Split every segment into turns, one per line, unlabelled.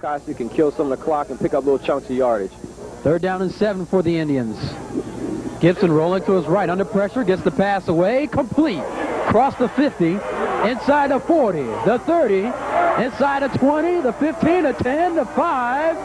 Anacostia can kill some of the clock and pick up little chunks of yardage.
3rd down and 7 for the Indians. Gibson rolling to his right, under pressure, gets the pass away, complete. Cross the 50, inside the 40, the 30, inside the 20, the 15, the 10, the 5.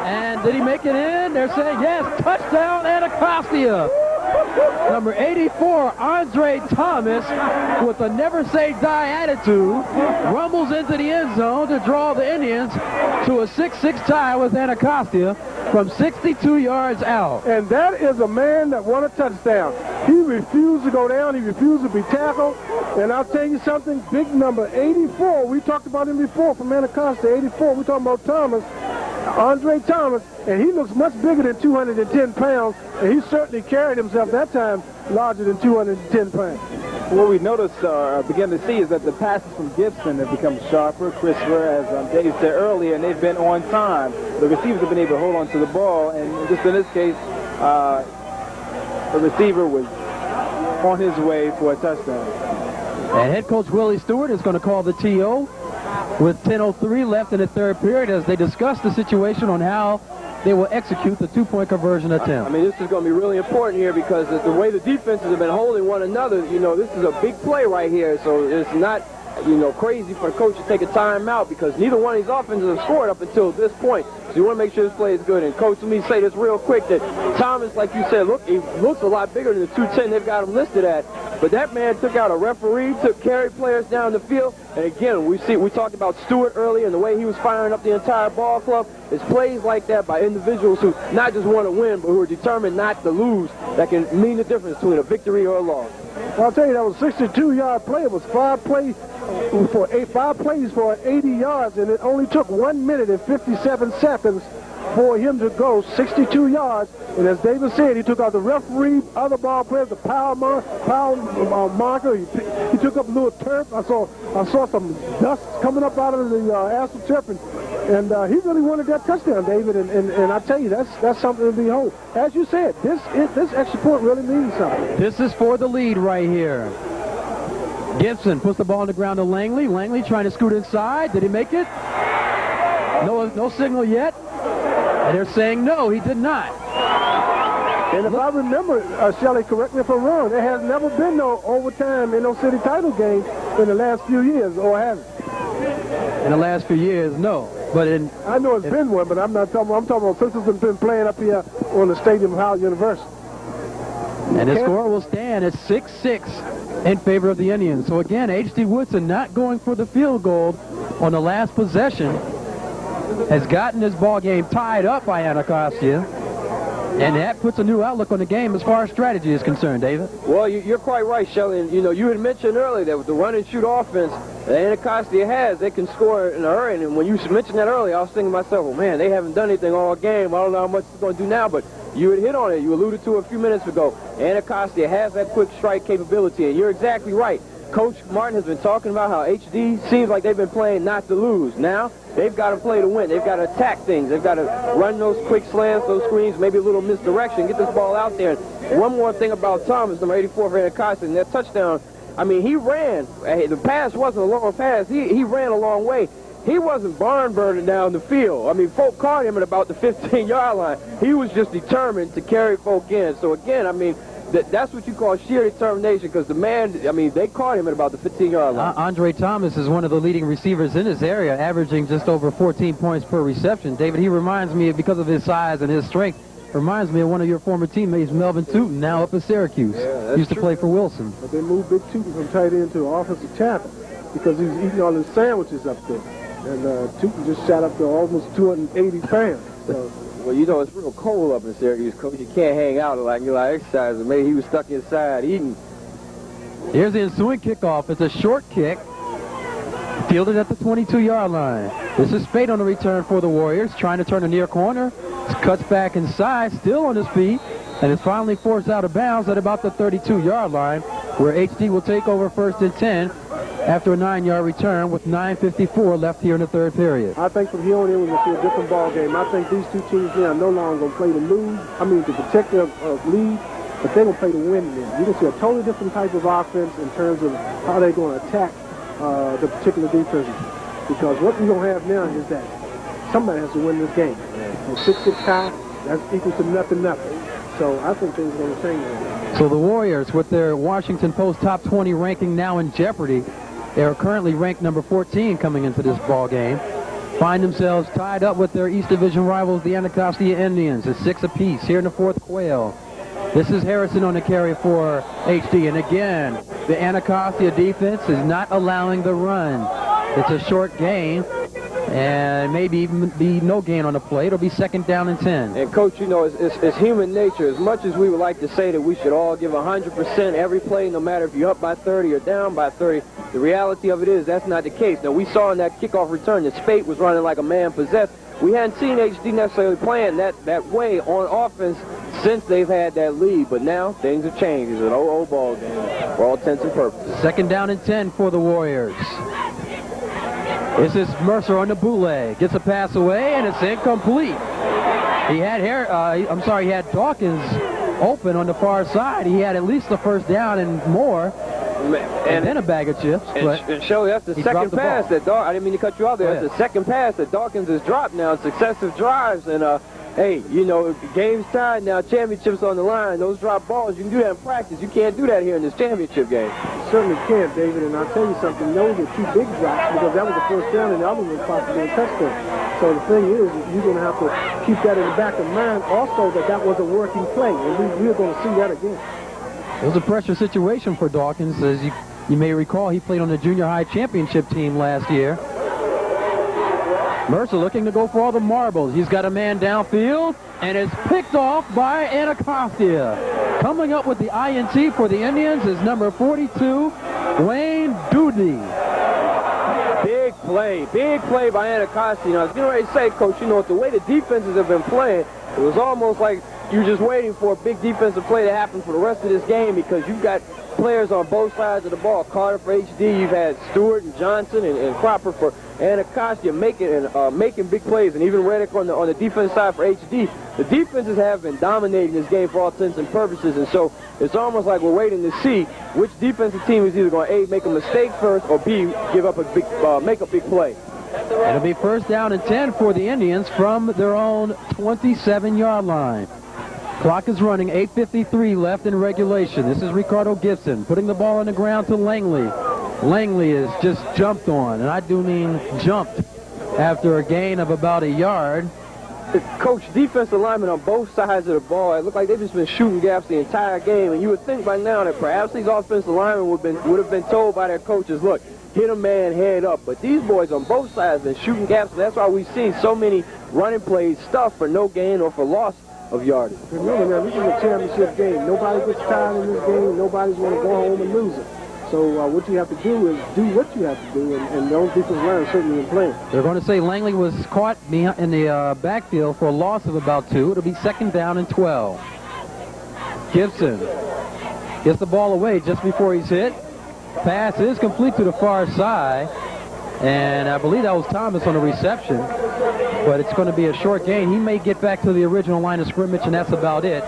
And did he make it in? They're saying yes, touchdown Anacostia. Number 84, Andre Thomas, with a never-say-die attitude, rumbles into the end zone to draw the Indians to a 6-6 tie with Anacostia from 62 yards out.
And that is a man that won a touchdown. He refused to go down. He refused to be tackled. And I'll tell you something, big number 84, we talked about him before from Anacostia, 84, we're talking about Thomas, Andre Thomas, and he looks much bigger than 210 pounds, and he certainly carried himself that time larger than 210 pounds.
What we notice or begin to see is that the passes from Gibson have become sharper, crisper, as Dave said earlier, and they've been on time. The receivers have been able to hold on to the ball, and just in this case, the receiver was on his way for a touchdown.
And head coach Willie Stewart is going to call the TO with 10:03 left in the 3rd period as they discuss the situation on how they will execute the 2-point conversion attempt.
I mean, this is going to be really important here because the way the defenses have been holding one another, you know, this is a big play right here. So it's not, you know, crazy for the coach to take a timeout because neither one of these offenses have scored up until this point. So you want to make sure this play is good. And, Coach, let me say this real quick, that Thomas, like you said, he looks a lot bigger than the 210 they've got him listed at. But that man took out a referee, carried players down the field. And, again, we talked about Stewart earlier and the way he was firing up the entire ball club. It's plays like that by individuals who not just want to win, but who are determined not to lose that can mean the difference between a victory or a loss.
I'll tell you, that was a 62-yard play. It was 5 plays for 80 yards, and it only took 1 minute and 57 seconds for him to go 62 yards. And as David said, he took out the referee, other ball players, the power marker. He took up a little turf. I saw some dust coming up out of the astroturf, and he really wanted that touchdown, David. And I tell you, that's something to behold. As you said, this extra point really means something.
This is for the lead right here. Gibson puts the ball on the ground to Langley. Langley trying to scoot inside. Did he make it? No signal yet. And they're saying no, he did not.
And if I remember, Shelley, correct me if I'm wrong, there has never been no overtime in those city title games in the last few years, or has it?
In the last few years, no. But
I know it's been one, but I'm talking about since it's been playing up here on the stadium of Howard University.
And the score will stand at 6-6 in favor of the Indians. So again, H.D. Woodson not going for the field goal on the last possession has gotten this ball game tied up by Anacostia. And that puts a new outlook on the game as far as strategy is concerned, David.
Well, you're quite right, Shelley. And, you know, you had mentioned earlier that with the run-and-shoot offense that Anacostia has, they can score in a hurry. And when you mentioned that earlier, I was thinking to myself, well, man, they haven't done anything all game. I don't know how much it's going to do now, but you had hit on it. You alluded to it a few minutes ago. Anacostia has that quick strike capability, and you're exactly right. Coach Martin has been talking about how HD seems like they've been playing not to lose. Now, they've got to play to win. They've got to attack things. They've got to run those quick slants, those screens, maybe a little misdirection, get this ball out there. And one more thing about Thomas, number 84 for Anacostia, and that touchdown, I mean, he ran. The pass wasn't a long pass. He ran a long way. He wasn't barn burning down the field. I mean, folk caught him at about the 15-yard line. He was just determined to carry folk in. So, again, I mean, that's what you call sheer determination because the man, I mean, they caught him at about the 15-yard line.
Andre Thomas is one of the leading receivers in this area, averaging just over 14 points per reception. David, he reminds me, because of his size and his strength, reminds me of one of your former teammates, Melvin Tootin, now up in Syracuse.
Yeah,
used to play for Wilson.
But they moved Big Tootin from tight end to offensive tackle because he's eating all his sandwiches up there. And Tootin just shot up to almost 280 pounds. So.
Well, you know, it's real cold up in Syracuse, Coach. You can't hang out like you're like exercising. Maybe he was stuck inside eating.
Here's the ensuing kickoff. It's a short kick, fielded at the 22-yard line. This is Spade on the return for the Warriors, trying to turn a near corner. Cuts back inside, still on his feet, and is finally forced out of bounds at about the 32-yard line, where HD will take over 1st and 10 after a 9-yard return with 9:54 left here in the 3rd period.
I think from here on in we're going to see a different ball game. I think these two teams here are no longer going to play to lose, to protect their lead, but they're going to play to win then. You're going to see a totally different type of offense in terms of how they're going to attack the particular defenses. because what we're going to have now is that somebody has to win this game. A 6-6 tie, that's equal to nothing. So I think things are going to change now.
So the Warriors, with their Washington Post top 20 ranking now in jeopardy, they are currently ranked number 14 coming into this ball game, find themselves tied up with their East Division rivals, the Anacostia Indians, at 6 apiece here in the fourth quail. This is Harrison on the carry for HD, and again, the Anacostia defense is not allowing the run. It's a short gain, and maybe even be no gain on the play. It'll be 2nd down and 10.
And, Coach, you know, it's human nature. As much as we would like to say that we should all give 100% every play, no matter if you're up by 30 or down by 30, the reality of it is that's not the case. Now, we saw in that kickoff return that Spate was running like a man possessed. We hadn't seen HD necessarily playing that way on offense since they've had that lead. But now things have changed. It's an 0-0 ball game for all intents and purposes.
2nd down and 10 for the Warriors. This is Mercer on the bootleg. Gets a pass away, and it's incomplete. He had he had Dawkins open on the far side. He had at least the 1st down and more. And then a bag of chips.
And Shelley, that's the second pass that I didn't mean to cut you off there. That's the second pass that Dawkins has dropped now in successive drives. And, hey, you know, the game's tied now, championships on the line. Those drop balls, you can do that in practice. You can't do that here in this championship game.
You certainly can't, David. And I'll tell you something. Those are 2 big drops because that was the 1st down and the other one was possibly a touchdown. So the thing is, you're going to have to keep that in the back of mind also that was a working play. And we're going to see that again.
It was a pressure situation for Dawkins. As you may recall, he played on the junior high championship team last year. Mercer looking to go for all the marbles. He's got a man downfield, and it's picked off by Anacostia. Coming up with the INT for the Indians is number 42, Wayne Doody.
Big play by Anacostia. You know, I was getting ready to say, Coach, you know, the way the defenses have been playing, it was almost like you're just waiting for a big defensive play to happen for the rest of this game because you've got players on both sides of the ball. Carter for HD, you've had Stewart and Johnson and Cropper for Anacostia making big plays, and even Reddick on the defense side for HD. The defenses have been dominating this game for all intents and purposes, and so it's almost like we're waiting to see which defensive team is either going to A, make a mistake first, or B, give up make a big play.
It'll be 1st down and 10 for the Indians from their own 27-yard line. Clock is running, 8:53 left in regulation. This is Ricardo Gibson putting the ball on the ground to Langley. Langley is just jumped on, and I do mean jumped, after a gain of about a yard.
Coach, defensive linemen on both sides of the ball, it looked like they've just been shooting gaps the entire game, and you would think by now that perhaps these offensive linemen would have been told by their coaches, look, hit a man head up. But these boys on both sides have been shooting gaps, and that's why we've seen so many running plays stuffed for no gain or for loss of yardage.
Remember now, this is a championship game. Nobody gets tired in this game. Nobody's going to go home and lose it. So what you have to do is do what you have to do, and those defensive linemen certainly been playing.
They're going to say Langley was caught in the backfield for a loss of about 2. It'll be 2nd down and 12. Gibson gets the ball away just before he's hit. Pass is complete to the far side, and I believe that was Thomas on the reception, but it's going to be a short gain. He may get back to the original line of scrimmage, and that's about it.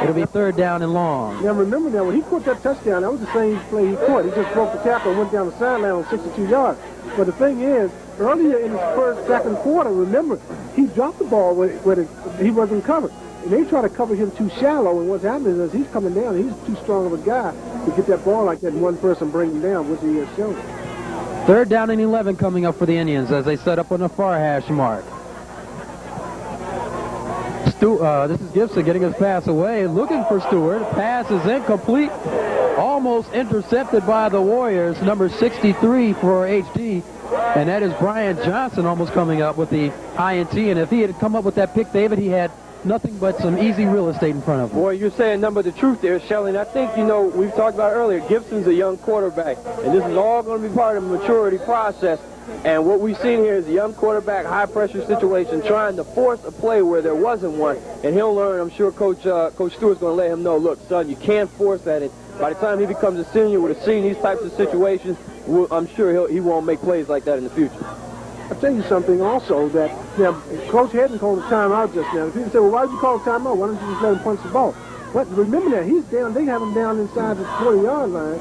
It'll be 3rd down and long.
Now remember now, when he caught that touchdown, that was the same play he caught. He just broke the tackle and went down the sideline on 62 yards. But the thing is, earlier in his second quarter, remember, he dropped the ball where he wasn't covered. And they try to cover him too shallow, and what's happening is he's coming down. He's too strong of a guy to get that ball like that and one person bring him down, which he has shown.
3rd down and 11 coming up for the Indians as they set up on the far hash mark. This is Gibson getting his pass away, looking for Stewart. Pass is incomplete, almost intercepted by the Warriors. Number 63 for HD, and that is Brian Johnson almost coming up with the INT. And if he had come up with that pick, David, he had nothing but some easy real estate in front of him.
Boy, you're saying number the truth there, Shelley. And I think, you know, we've talked about earlier, Gibson's a young quarterback, and this is all going to be part of the maturity process. And what we've seen here is a young quarterback, high-pressure situation, trying to force a play where there wasn't one. And he'll learn, I'm sure Coach Stewart's going to let him know, look, son, you can't force that. And by the time he becomes a senior with seen these types of situations, I'm sure he won't make plays like that in the future.
I'll tell you something also that, now, Coach hadn't called a timeout just now. People say, well, why did you call a timeout? Why don't you just let him punch the ball? But remember that, he's down, they have him down inside the 20-yard line.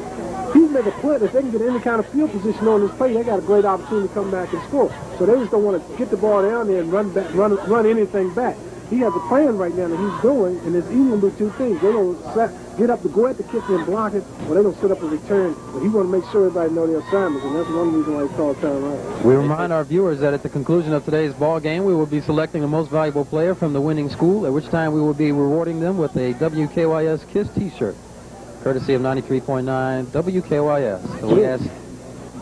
He's make a punt, if they can get any kind of field position on this play, they got a great opportunity to come back and score. So they just don't want to get the ball down there and run anything back. He has a plan right now that he's doing, and it's either going to do two things. They're going to get up to go at the kick and block it, or they're going to set up a return. But he want to make sure everybody know their assignments, and that's one reason why he called timeout.
We remind our viewers that at the conclusion of today's ball game, we will be selecting the most valuable player from the winning school, at which time we will be rewarding them with a WKYS KISS T-shirt, courtesy of 93.9 WKYS. So we ask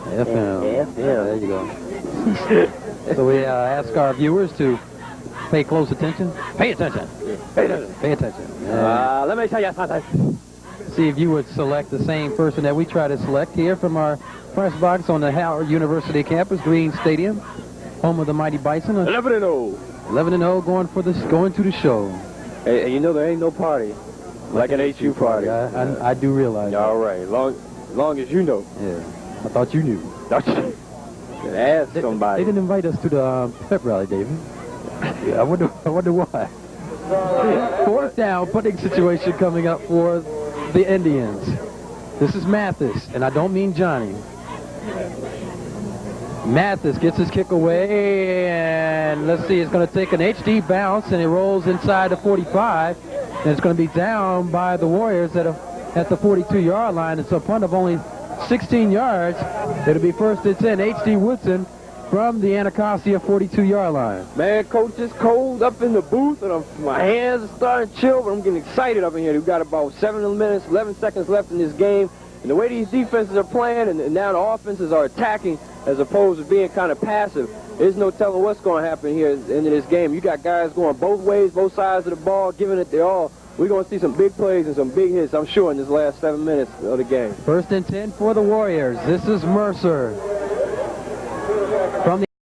FM. Yeah, there you go. So we ask our viewers to pay close attention. Pay attention. Pay attention. Pay attention.
Let me tell you something.
See if you would select the same person that we try to select here from our press box on the Howard University campus, Green Stadium, home of the Mighty Bison.
11-0.
11-0 going to the show.
Hey, you know there ain't no party like an HU party.
I do realize that.
All right, long as you know.
Yeah, I thought you knew.
Ask somebody.
They didn't invite us to the pep rally, David. Yeah, I wonder why. Fourth down punting situation coming up for the Indians. This is Mathis, and I don't mean Johnny. Mathis gets his kick away, and let's see, it's going to take an HD bounce, and it rolls inside the 45, and it's going to be down by the Warriors at the 42-yard line. It's a punt of only 16 yards. It'll be first and 10. H.D. Woodson from the Anacostia 42-yard line.
Man, coach, it's cold up in the booth, and my hands are starting to chill, but I'm getting excited up in here. We've got about 11 seconds left in this game, and the way these defenses are playing, and now the offenses are attacking as opposed to being kind of passive, there's no telling what's going to happen here at the end of this game. You got guys going both ways, both sides of the ball, giving it their all. We're going to see some big plays and some big hits, I'm sure, in this last 7 minutes of the game.
First and 10 for the Warriors. This is Mercer from the